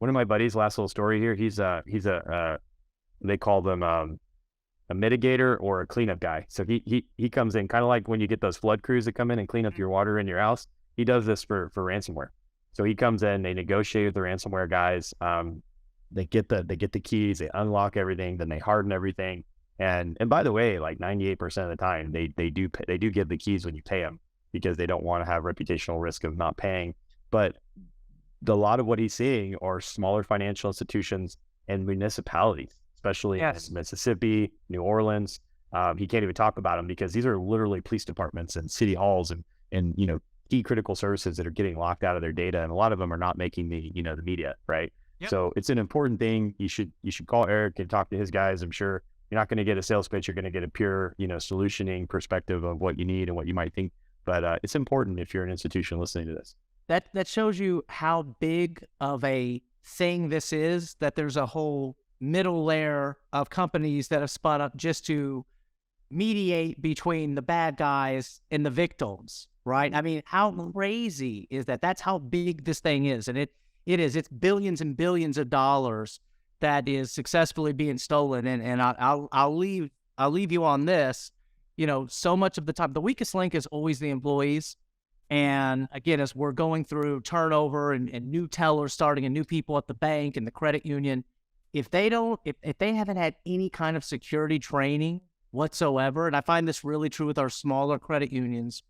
one of my buddies, last little story here, they call them a mitigator or a cleanup guy. So he comes in kind of like when you get those flood crews that come in and clean up your water in your house. He does this for ransomware. So he comes in, they negotiate with the ransomware guys. They get the keys, they unlock everything, then they harden everything. And by the way, like 98% of the time, they do give the keys when you pay them, because they don't want to have reputational risk of not paying. But a lot of what he's seeing are smaller financial institutions and municipalities, especially in Yes. Mississippi, New Orleans. He can't even talk about them because these are literally police departments and city halls and key critical services that are getting locked out of their data, and a lot of them are not making the media, right? Yep. So it's an important thing. You should call Eric and talk to his guys. I'm sure you're not going to get a sales pitch. You're going to get a pure solutioning perspective of what you need and what you might think. But it's important if you're an institution listening to this. That shows you how big of a thing this is, that there's a whole middle layer of companies that have spun up just to mediate between the bad guys and the victims, right? I mean, how crazy is that? That's how big this thing is. And it's billions and billions of dollars that is successfully being stolen. And I'll leave you on this. So much of the time, the weakest link is always the employees. And again, as we're going through turnover and new tellers starting and new people at the bank and the credit union, if they haven't had any kind of security training whatsoever, and I find this really true with our smaller credit unions,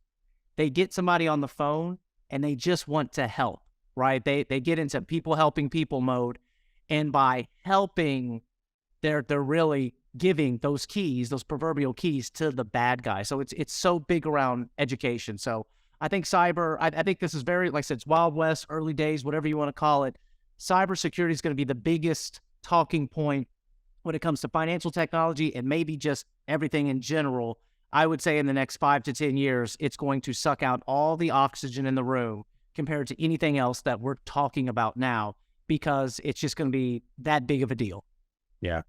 they get somebody on the phone and they just want to help, right? They get into people helping people mode. And by helping, they're really giving those keys, those proverbial keys, to the bad guy. So it's so big around education. So I think I think this is very, like I said, it's Wild West, early days, whatever you want to call it. Cybersecurity is going to be the biggest talking point when it comes to financial technology and maybe just everything in general. I would say in the next 5 to 10 years, it's going to suck out all the oxygen in the room compared to anything else that we're talking about now, because it's just going to be that big of a deal. Yeah.